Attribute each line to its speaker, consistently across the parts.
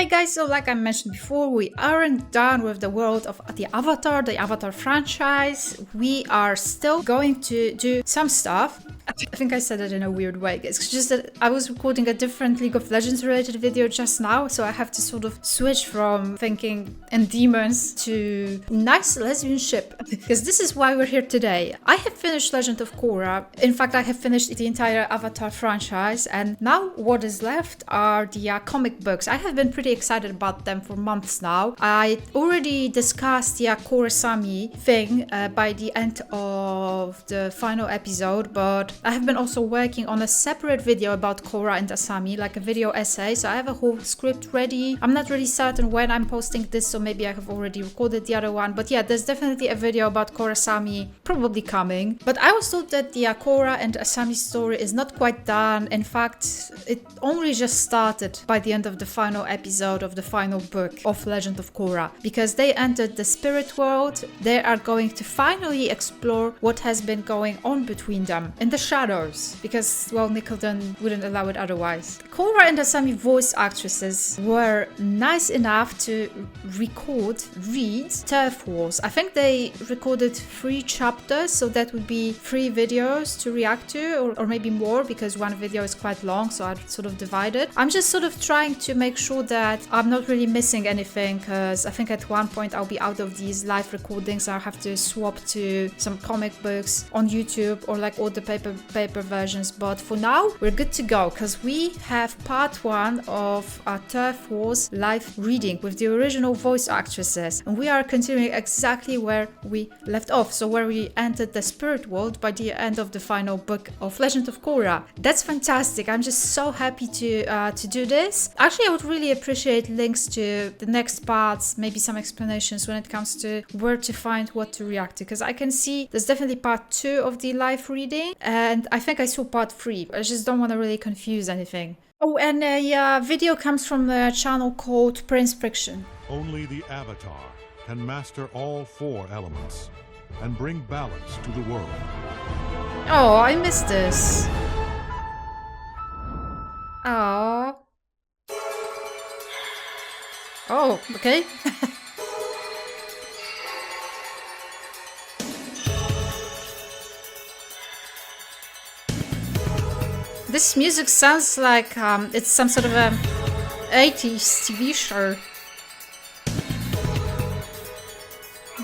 Speaker 1: Hey guys, so like I mentioned before, we aren't done with the world of the Avatar franchise. We are still going to do some stuff. I think I said it in a weird way. It's just that I was recording a different League of Legends related video just now, so I have to sort of switch from thinking in demons to nice lesbian ship, because this is why we're here today. I have finished Legend of Korra. In fact, I have finished the entire Avatar franchise, and now what is left are the comic books. I have been pretty excited about them for months now. I already discussed the KORRASAMI thing by the end of the final episode, but I have been also working on a separate video about Korra and Asami, like a video essay, so I have a whole script ready. I'm not really certain when I'm posting this, so maybe I have already recorded the other one, but yeah, there's definitely a video about KORRASAMI probably coming. But I was told that the Korra and Asami story is not quite done. In fact, it only just started by the end of the final episode of the final book of Legend of Korra, because they entered the spirit world. They are going to finally explore what has been going on between them in the shadows, because, well, Nickelodeon wouldn't allow it otherwise. Korra and Asami voice actresses were nice enough to read Turf Wars. I think they recorded 3 chapters, so that would be 3 videos to react to, or maybe more, because one video is quite long, so I'd sort of divide it. I'm just sort of trying to make sure that I'm not really missing anything, because I think at one point I'll be out of these live recordings. I'll have to swap to some comic books on YouTube or like all the paper versions, but for now we're good to go, because we have part 1 of our Turf Wars live reading with the original voice actresses, and we are continuing exactly where we left off, so where we entered the spirit world by the end of the final book of Legend of Korra. That's fantastic. I'm just so happy to do this. Actually, I would really appreciate links to the next parts, maybe some explanations when it comes to where to find what to react to, because I can see there's definitely part 2 of the live reading, and I think I saw part 3. I just don't want to really confuse anything. Oh, and a video comes from a channel called Prince Friction.
Speaker 2: Only the Avatar can master all 4 elements and bring balance to the world.
Speaker 1: Oh, I missed this. Oh. Oh, okay. This music sounds like it's some sort of a 80s TV show.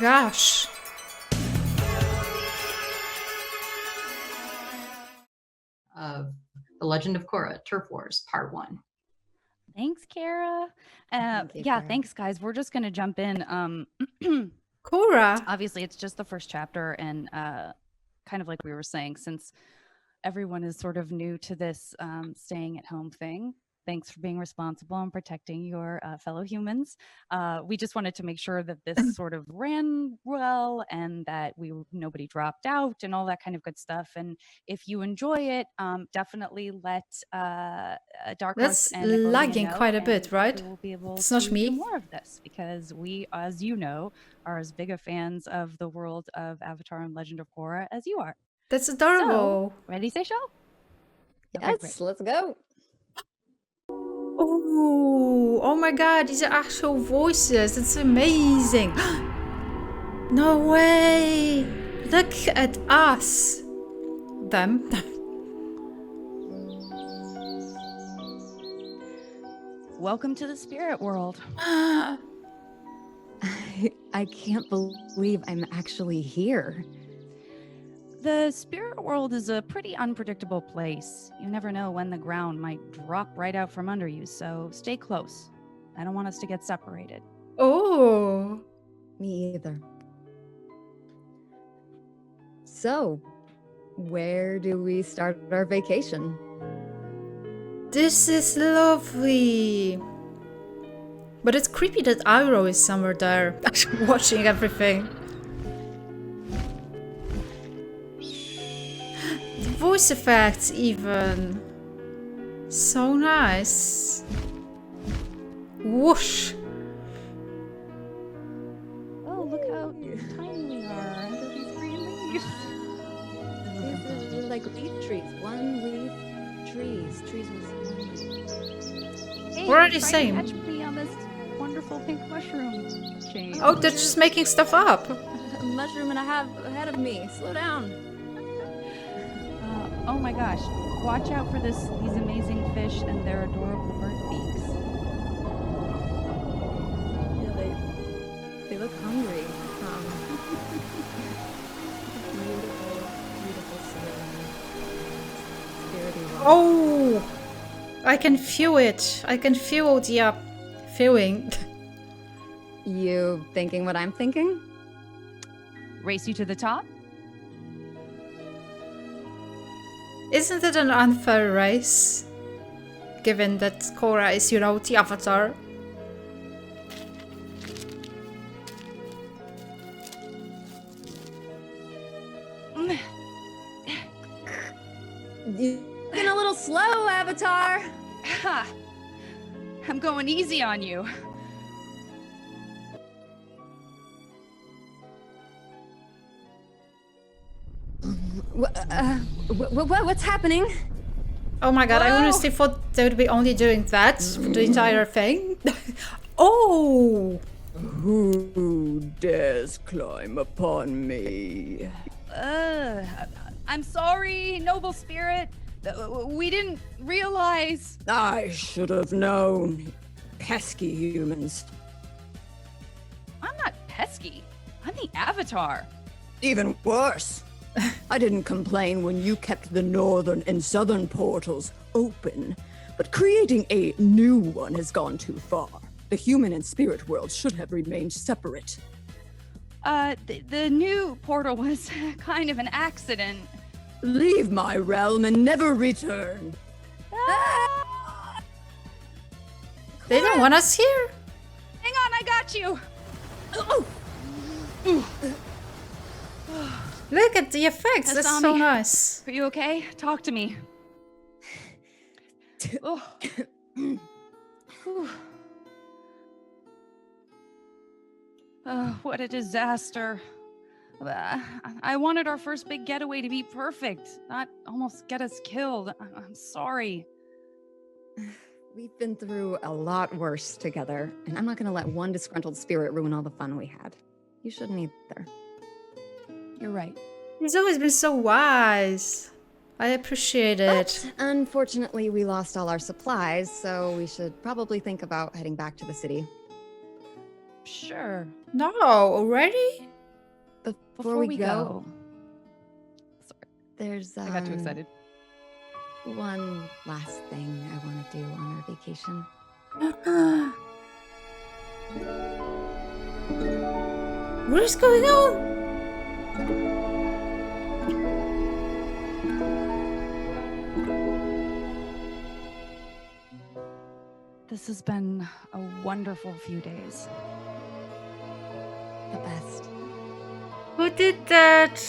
Speaker 1: Gosh.
Speaker 3: The Legend of Korra, Turf Wars, Part 1.
Speaker 4: Thanks, Kara. Yeah, thanks, guys. We're just going to jump in.
Speaker 1: Korra.
Speaker 4: Obviously, it's just the first chapter, and kind of like we were saying, since everyone is sort of new to this staying at home thing, thanks for being responsible and protecting your fellow humans. We just wanted to make sure that this sort of ran well and that nobody dropped out and all that kind of good stuff. And if you enjoy it, definitely let Dark Horse and Nickelodeon
Speaker 1: lagging
Speaker 4: know,
Speaker 1: quite a bit, right?
Speaker 4: We'll be able
Speaker 1: It's not
Speaker 4: to
Speaker 1: me.
Speaker 4: do more of this, because we, as you know, are as big a fans of the world of Avatar and Legend of Korra as you are.
Speaker 1: That's adorable.
Speaker 4: So, ready, say show?
Speaker 5: Yes, let's go.
Speaker 1: Oh my god, these are actual voices. It's amazing. No way. Look at us. Them.
Speaker 4: Welcome to the spirit world.
Speaker 5: I can't believe I'm actually here.
Speaker 4: The spirit world is a pretty unpredictable place. You never know when the ground might drop right out from under you, so stay close. I don't want us to get separated.
Speaker 1: Oh.
Speaker 5: Me either. So, where do we start our vacation?
Speaker 1: This is lovely. But it's creepy that Iroh is somewhere there, watching everything. Voice effects even. So nice. Whoosh.
Speaker 4: Oh, look how tiny we are under these green leaves.
Speaker 5: These are like leaf trees. One leaf trees. Trees with one leaf.
Speaker 4: Hey,
Speaker 1: We're already
Speaker 4: try to
Speaker 1: same.
Speaker 4: catch me on this beautiful pink mushroom chain.
Speaker 1: Oh, they're just making stuff up.
Speaker 5: A mushroom and a half ahead of me. Slow down.
Speaker 4: Oh my gosh. Watch out for these amazing fish and their adorable bird beaks.
Speaker 5: Yeah, they look hungry. Beautiful spirity world.
Speaker 1: Oh, I can feel it. I can feel the feeling.
Speaker 5: You thinking what I'm thinking?
Speaker 4: Race you to the top?
Speaker 1: Isn't it an unfair race? Given that Korra is, you know, the avatar.
Speaker 5: You're getting a little slow, Avatar.
Speaker 4: Ha! I'm going easy on you.
Speaker 5: What's happening?
Speaker 1: Oh my god, I
Speaker 5: Whoa.
Speaker 1: honestly thought they would be only doing that for the entire thing. Oh!
Speaker 5: Who dares climb upon me?
Speaker 4: I'm sorry, noble spirit. We didn't realize.
Speaker 5: I should have known. Pesky humans.
Speaker 4: I'm not pesky. I'm the Avatar.
Speaker 5: Even worse. I didn't complain when you kept the northern and southern portals open, but creating a new one has gone too far. The human and spirit worlds should have remained separate.
Speaker 4: The new portal was kind of an accident.
Speaker 5: Leave my realm and never return.
Speaker 1: They don't want us here?
Speaker 4: Hang on, I got you.
Speaker 1: Look at the effects, that's so
Speaker 4: Kasami.
Speaker 1: nice.
Speaker 4: Are you okay? Talk to me. Oh. Whew. What a disaster. I wanted our first big getaway to be perfect, not almost get us killed. I'm sorry.
Speaker 5: We've been through a lot worse together, and I'm not gonna let one disgruntled spirit ruin all the fun we had. You shouldn't either.
Speaker 4: You're right.
Speaker 1: He's always been so wise. I appreciate it.
Speaker 5: But unfortunately, we lost all our supplies, so we should probably think about heading back to the city.
Speaker 4: Sure.
Speaker 1: No, already?
Speaker 5: Before we go,
Speaker 4: Sorry,
Speaker 5: there's
Speaker 4: I got too excited.
Speaker 5: one last thing I want to do on our vacation.
Speaker 1: What is going on?
Speaker 4: This has been a wonderful few days.
Speaker 5: The best.
Speaker 1: Who did that?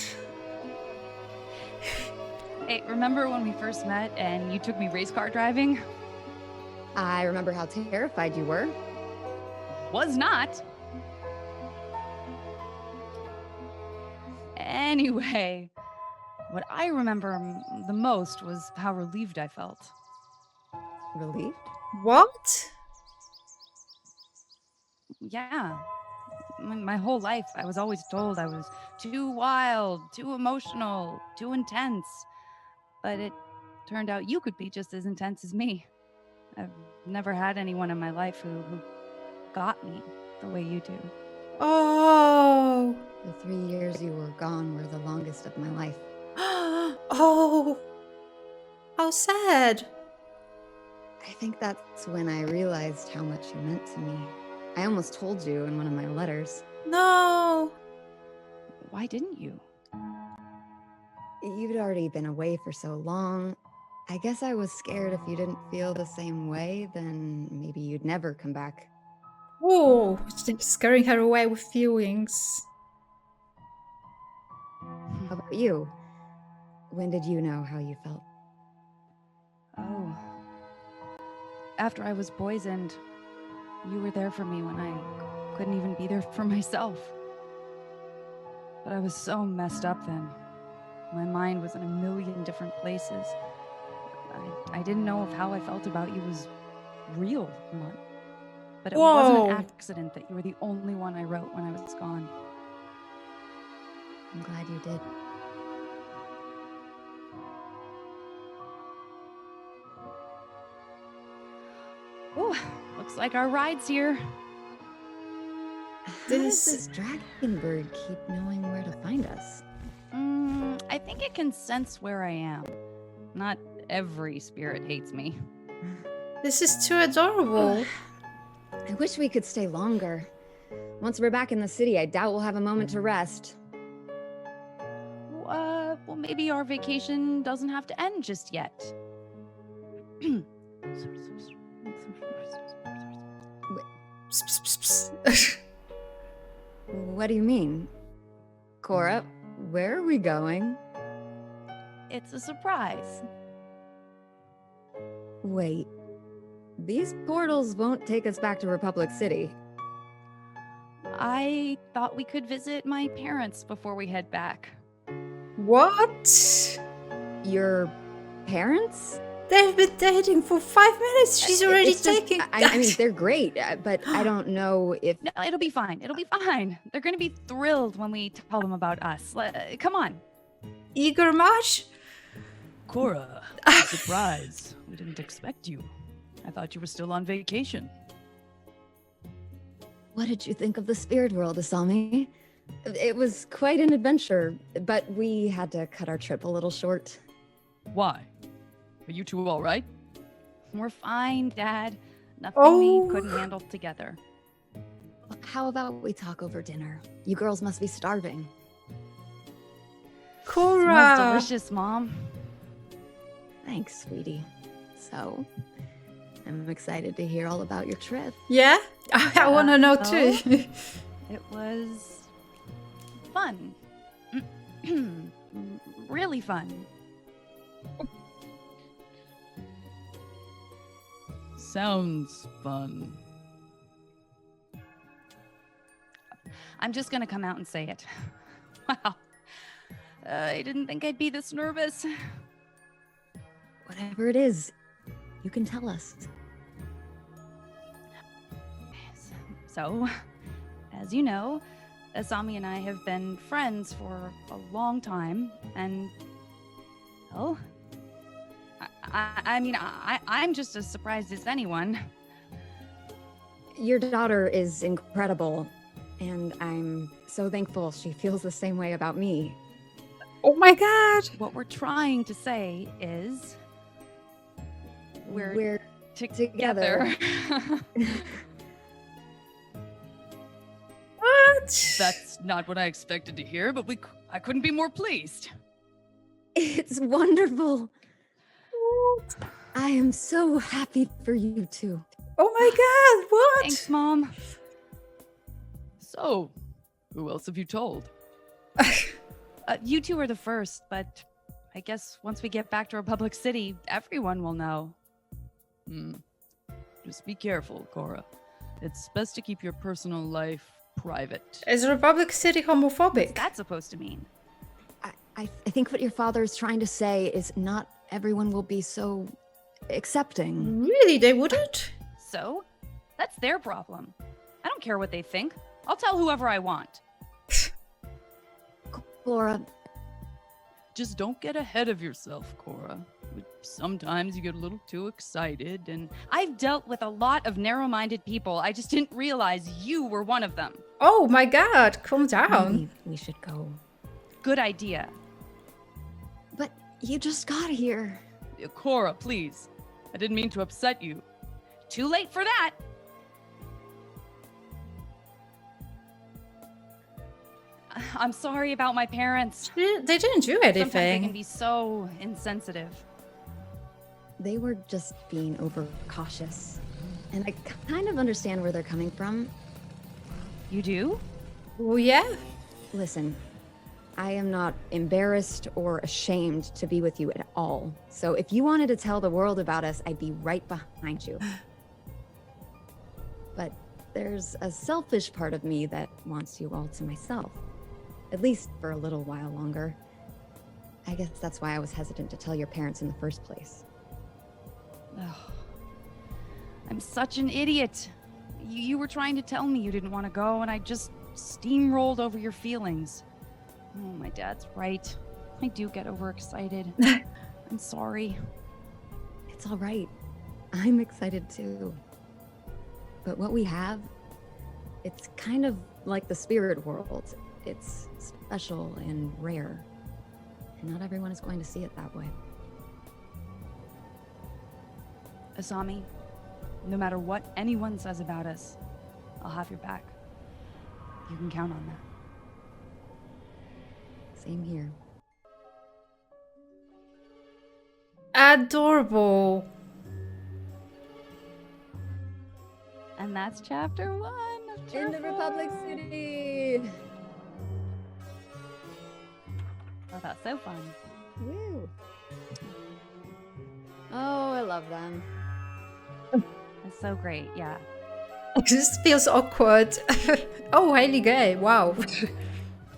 Speaker 4: Hey, remember when we first met and you took me race car driving?
Speaker 5: I remember how terrified you were.
Speaker 4: Was not. Anyway, what I remember the most was how relieved I felt.
Speaker 5: Relieved?
Speaker 1: What?
Speaker 4: Yeah. My whole life, I was always told I was too wild, too emotional, too intense. But it turned out you could be just as intense as me. I've never had anyone in my life who got me the way you do.
Speaker 1: Oh.
Speaker 5: The 3 years you were gone were the longest of my life.
Speaker 1: Oh. How sad.
Speaker 5: I think that's when I realized how much you meant to me. I almost told you in one of my letters.
Speaker 1: No.
Speaker 4: Why didn't you?
Speaker 5: You'd already been away for so long. I guess I was scared if you didn't feel the same way, then maybe you'd never come back.
Speaker 1: Oh, scaring her away with feelings.
Speaker 5: How about you? When did you know how you felt?
Speaker 4: Oh. After I was poisoned, you were there for me when I couldn't even be there for myself. But I was so messed up then. My mind was in a million different places. I didn't know if how I felt about you was real or not. But it wasn't
Speaker 1: Whoa.
Speaker 4: an accident that you were the only one I wrote when I was gone.
Speaker 6: I'm glad you did.
Speaker 4: Oh, looks like our ride's here.
Speaker 6: How does
Speaker 1: This-
Speaker 6: this dragon bird keep knowing where to find us?
Speaker 4: I think it can sense where I am. Not every spirit hates me.
Speaker 1: This is too adorable.
Speaker 6: I wish we could stay longer. Once we're back in the city, I doubt we'll have a moment to rest.
Speaker 4: Well, maybe our vacation doesn't have to end just yet.
Speaker 1: Psst, psst, psst, psst.
Speaker 6: What do you mean? Korra, where are we going?
Speaker 4: It's a surprise.
Speaker 6: Wait. These portals won't take us back to Republic City.
Speaker 4: I thought we could visit my parents before we head back.
Speaker 1: What?
Speaker 6: Your parents?
Speaker 1: They've been dating for 5 minutes. She's already
Speaker 6: It's just-
Speaker 1: taking.
Speaker 6: I mean, they're great, but I don't know if.
Speaker 4: No, it'll be fine. It'll be fine. They're going to be thrilled when we tell them about us. Come on.
Speaker 1: Eager much?
Speaker 7: Korra, surprise. We didn't expect you. I thought you were still on vacation.
Speaker 6: What did you think of the spirit world, Asami? It was quite an adventure, but we had to cut our trip a little short.
Speaker 7: Why? Are you two all right?
Speaker 4: We're fine, Dad. Nothing
Speaker 1: Oh.
Speaker 4: we couldn't handle together.
Speaker 6: How about we talk over dinner? You girls must be starving.
Speaker 4: Smells
Speaker 1: Korra.
Speaker 4: delicious, Mom.
Speaker 6: Thanks, sweetie. So, I'm excited to hear all about your trip.
Speaker 1: Yeah? I want to know too.
Speaker 4: It was fun. Really fun.
Speaker 7: Sounds fun.
Speaker 4: I'm just gonna come out and say it. Wow. I didn't think I'd be this nervous.
Speaker 6: Whatever it is, you can tell us.
Speaker 4: So, as you know, Asami and I have been friends for a long time, and, well, I'm just as surprised as anyone.
Speaker 6: Your daughter is incredible, and I'm so thankful she feels the same way about me.
Speaker 1: Oh my god.
Speaker 4: What we're trying to say is we're
Speaker 6: together.
Speaker 1: What?
Speaker 7: That's not what I expected to hear, but I couldn't be more pleased.
Speaker 6: It's wonderful. I am so happy for you two.
Speaker 1: Oh my god, what?
Speaker 4: Thanks, Mom.
Speaker 7: So, who else have you told?
Speaker 4: You two are the first, but I guess once we get back to Republic City, everyone will know.
Speaker 7: Just be careful, Korra. It's best to keep your personal life private.
Speaker 1: Is Republic City
Speaker 4: What's
Speaker 1: homophobic?
Speaker 4: that supposed to mean?
Speaker 6: I think what your father is trying to say is not everyone will be so accepting.
Speaker 1: Really, they wouldn't?
Speaker 4: So, that's their problem. I don't care what they think. I'll tell whoever I want.
Speaker 6: Korra,
Speaker 7: Just don't get ahead of yourself, Korra. Sometimes you get a little too excited and
Speaker 4: I've dealt with a lot of narrow-minded people. I just didn't realize you were one of them.
Speaker 1: Oh my god, calm down.
Speaker 6: maybe we should go.
Speaker 4: Good idea.
Speaker 6: But you just got here.
Speaker 7: Korra, please. I didn't mean to upset you.
Speaker 4: Too late for that. I'm sorry about my parents.
Speaker 1: They didn't do
Speaker 4: Sometimes they can
Speaker 1: anything.
Speaker 4: be so insensitive.
Speaker 6: They were just being overcautious. And I kind of understand where they're coming from.
Speaker 4: You do?
Speaker 1: Oh yeah?
Speaker 6: Listen, I am not embarrassed or ashamed to be with you at all. So if you wanted to tell the world about us, I'd be right behind you. But there's a selfish part of me that wants you all to myself. At least for a little while longer. I guess that's why I was hesitant to tell your parents in the first place.
Speaker 4: Ugh. I'm such an idiot. You were trying to tell me you didn't want to go, and I just steamrolled over your feelings. Oh, my dad's right. I do get overexcited. I'm sorry.
Speaker 6: It's all right. I'm excited too. But what we have, it's kind of like the spirit world. It's special and rare. And not everyone is going to see it that way.
Speaker 4: Asami, no matter what anyone says about us, I'll have your back. You can count on that.
Speaker 6: Same here.
Speaker 1: Adorable.
Speaker 4: And that's chapter 1 of
Speaker 6: In the Republic City!
Speaker 4: Oh, that's so fun.
Speaker 6: Woo! Oh, I love them.
Speaker 4: It's so great, yeah.
Speaker 1: It just feels awkward. Oh, highly gay. Wow.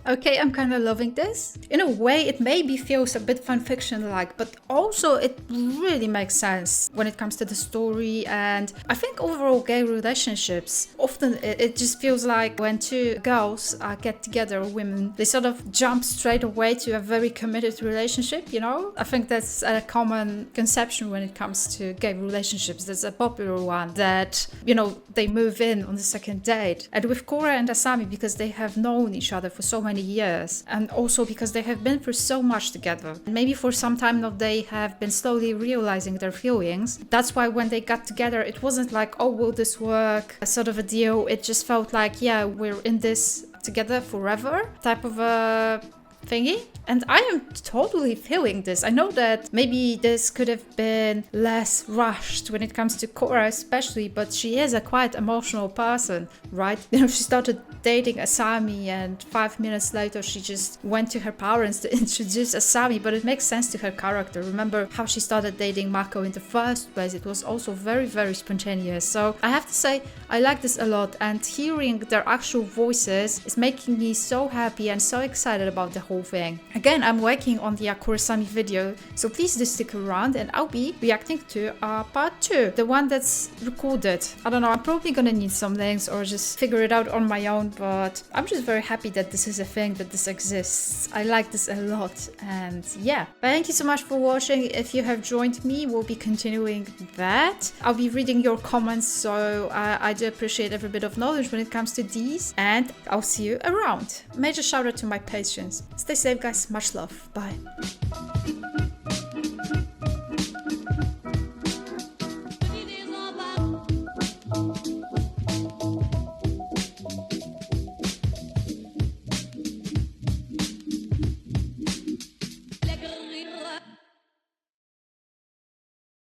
Speaker 1: Okay, I'm kind of loving this. In a way, it maybe feels a bit fanfiction-like, but also it really makes sense when it comes to the story. And I think overall gay relationships, often it just feels like when two girls get together, women, they sort of jump straight away to a very committed relationship, you know? I think that's a common conception when it comes to gay relationships. There's a popular one that, you know, they move in on the second date. And with Korra and Asami, because they have known each other for so many years, and also because they have been through so much together, and maybe for some time now they have been slowly realizing their feelings. That's why when they got together, it wasn't like, oh, will this work, a sort of a deal. It just felt like, yeah, we're in this together forever type of a thingy. And I am totally feeling this. I know that maybe this could have been less rushed when it comes to Korra especially, but she is a quite emotional person, right? You know, she started dating Asami and 5 minutes later she just went to her parents to introduce Asami, but it makes sense to her character. Remember how she started dating Mako in the first place? It was also very, very spontaneous. So I have to say, I like this a lot, and hearing their actual voices is making me so happy and so excited about the whole thing. Again, I'm working on the KORRASAMI video, so please do stick around and I'll be reacting to part 2, the one that's recorded. I don't know, I'm probably gonna need some links or just figure it out on my own, but I'm just very happy that this is a thing, that this exists. I like this a lot, and yeah. Thank you so much for watching. If you have joined me, we'll be continuing that. I'll be reading your comments, so I do appreciate every bit of knowledge when it comes to these, and I'll see you around. Major shout out to my patrons. Stay safe, guys. Much love. Bye.